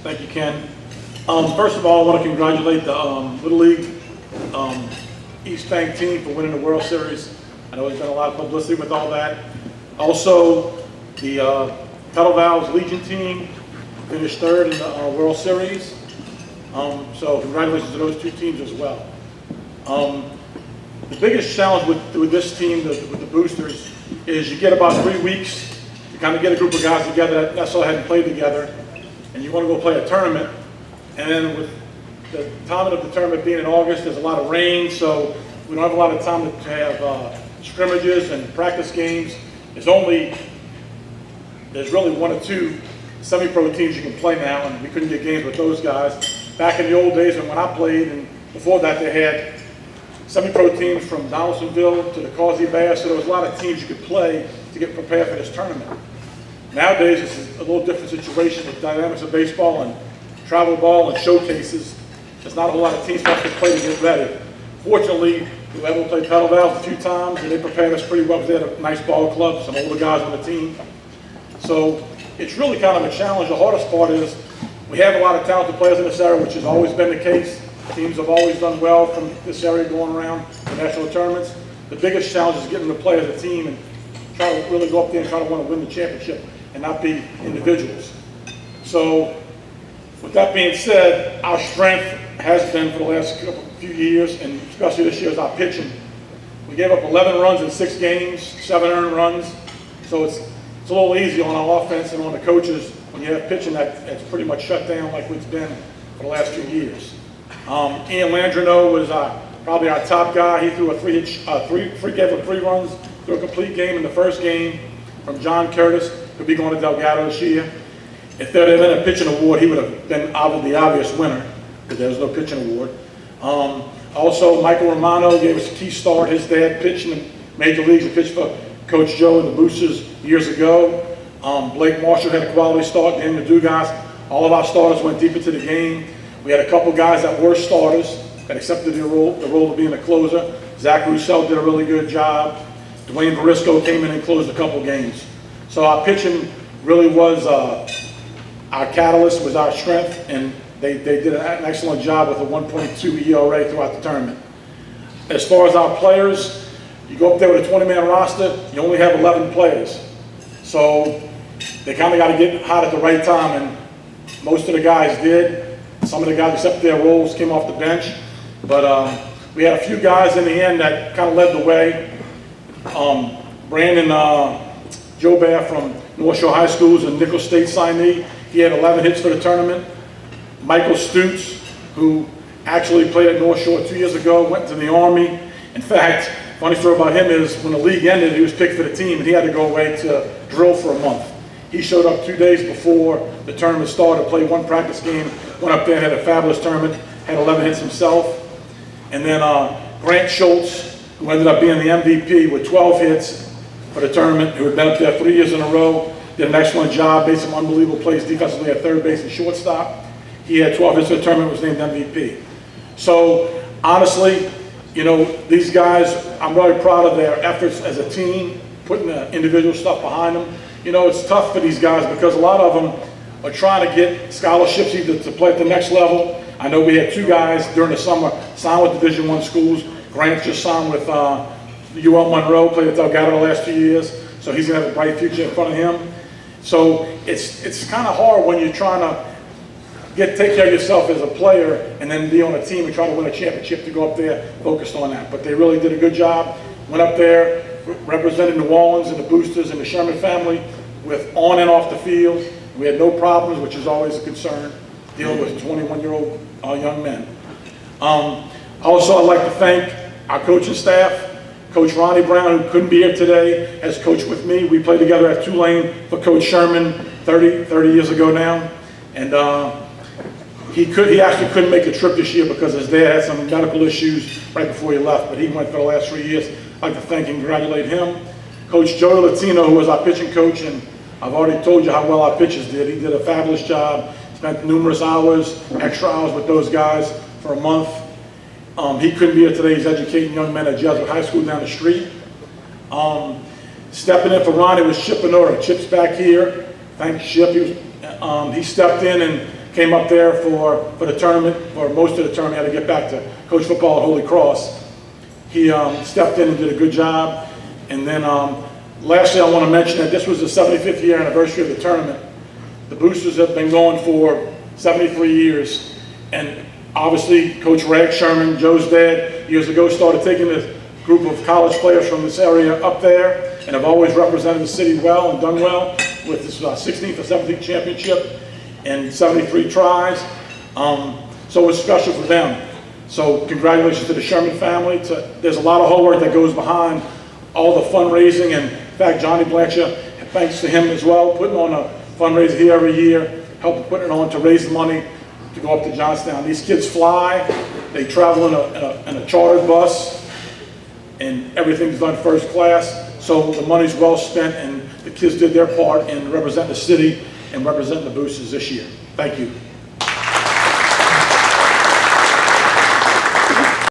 Thank you, Ken. First of all, I want to congratulate the Little League East Bank team for winning the World Series. I know there's been a lot of publicity with all that. Also, the Pedal Valves Legion team finished third in the World Series. So congratulations to those two teams as well. The biggest challenge with this team, with the boosters, is you get about 3 weeks to kind of get a group of guys together that necessarily hadn't played together, and you want to go play a tournament. And then with the timing of the tournament being in August, there's a lot of rain, so we don't have a lot of time to have scrimmages and practice games. There's really 1 or 2 semi-pro teams you can play now, and we couldn't get games with those guys. Back in the old days when I played, and before that, they had semi-pro teams from Donaldsonville to the Causey Bass, so there was a lot of teams you could play to get prepared for this tournament. Nowadays, it's a little different situation with dynamics of baseball and travel ball and showcases. There's not a whole lot of teams that can play to get ready. Fortunately, we were able to play Pedal Valves a few times, and they prepared us pretty well because they had a nice ball club, some older guys on the team. So it's really kind of a challenge. The hardest part is we have a lot of talented players in this area, which has always been the case. Teams have always done well from this area going around the national tournaments. The biggest challenge is getting the players as a team and try to really go up there and try to want to win the championship and not be individuals. So with that being said, our strength has been for the last few years, and especially this year, is our pitching. We gave up 11 runs in 6 games, 7 earned runs. So it's a little easy on our offense and on the coaches when you have pitching that's pretty much shut down like it's been for the last few years. Ian Landreneau was probably our top guy. He threw gave up 3 runs through a complete game in the first game from John Curtis. Could be going to Delgado this year. If there had been a pitching award, he would have been the obvious winner, because there was no pitching award. Also, Michael Romano gave us a key start. His dad pitched in the major leagues. He pitched for Coach Joe and the Boosters years ago. Blake Marshall had a quality start. Dan the Dugas. All of our starters went deep into the game. We had a couple guys that were starters that accepted the role of being a closer. Zach Roussel did a really good job. Dwayne Barisco came in and closed a couple games. So our pitching really was our catalyst, was our strength, and they did an excellent job with a 1.2 ERA throughout the tournament. As far as our players, you go up there with a 20-man roster, you only have 11 players. So they kind of got to get hot at the right time, and most of the guys did. Some of the guys accepted their roles, came off the bench, but we had a few guys in the end that kind of led the way. Brandon Joubert from North Shore High School is a Nichols State signee. He had 11 hits for the tournament. Michael Stutz, who actually played at North Shore 2 years ago, went to the Army. In fact, funny story about him is when the league ended, he was picked for the team, and he had to go away to drill for a month. He showed up 2 days before the tournament started, played 1 practice game, went up there, had a fabulous tournament, had 11 hits himself. And then Grant Schultz, who ended up being the MVP with 12 hits for the tournament, who had been up there 3 years in a row, did an excellent job, made some unbelievable plays defensively at third base and shortstop. He had 12 hits for the tournament, was named MVP. So honestly, you know, these guys, I'm really proud of their efforts as a team, putting the individual stuff behind them. You know, it's tough for these guys because a lot of them are trying to get scholarships either to play at the next level. I know we had 2 guys during the summer sign with Division I schools. Grant just signed with UL Monroe, played at Delgado the last 2 years, so he's going to have a bright future in front of him. So it's kind of hard when you're trying to take care of yourself as a player and then be on a team and try to win a championship to go up there focused on that. But they really did a good job. Went up there, represented New Orleans and the Boosters and the Sherman family with on and off the field. We had no problems, which is always a concern, dealing with 21-year-old young men. Also, I'd like to thank our coaching staff. Coach Ronnie Brown, who couldn't be here today, has coached with me. We played together at Tulane for Coach Sherman 30 years ago now. And he actually couldn't make the trip this year because his dad had some medical issues right before he left, but he went for the last 3 years. I'd like to thank and congratulate him. Coach Joe Latino, who was our pitching coach, and I've already told you how well our pitchers did. He did a fabulous job, spent numerous hours, extra hours with those guys for a month. He couldn't be here today. He's educating young men at Jesuit High School down the street. Stepping in for Ronnie was Chip Benora. Chip's back here. Thanks, Chip. He stepped in and came up there for the tournament, or most of the tournament, had to get back to coach football at Holy Cross. He stepped in and did a good job. And then lastly, I want to mention that this was the 75th year anniversary of the tournament. The Boosters have been going for 73 years. And obviously, Coach Rag Sherman, Joe's dad, years ago started taking a group of college players from this area up there and have always represented the city well and done well with this 16th or 17th championship and 73 tries. So it's special for them. So congratulations to the Sherman family. There's a lot of hard work that goes behind all the fundraising, and in fact, Johnny Blanchard, thanks to him as well, putting on a fundraiser here every year, helping putting it on to raise money to go up to Johnstown. These kids fly, they travel in a chartered bus, and everything's done first class. So the money's well spent, and the kids did their part in representing the city and representing the Boosters this year. Thank you.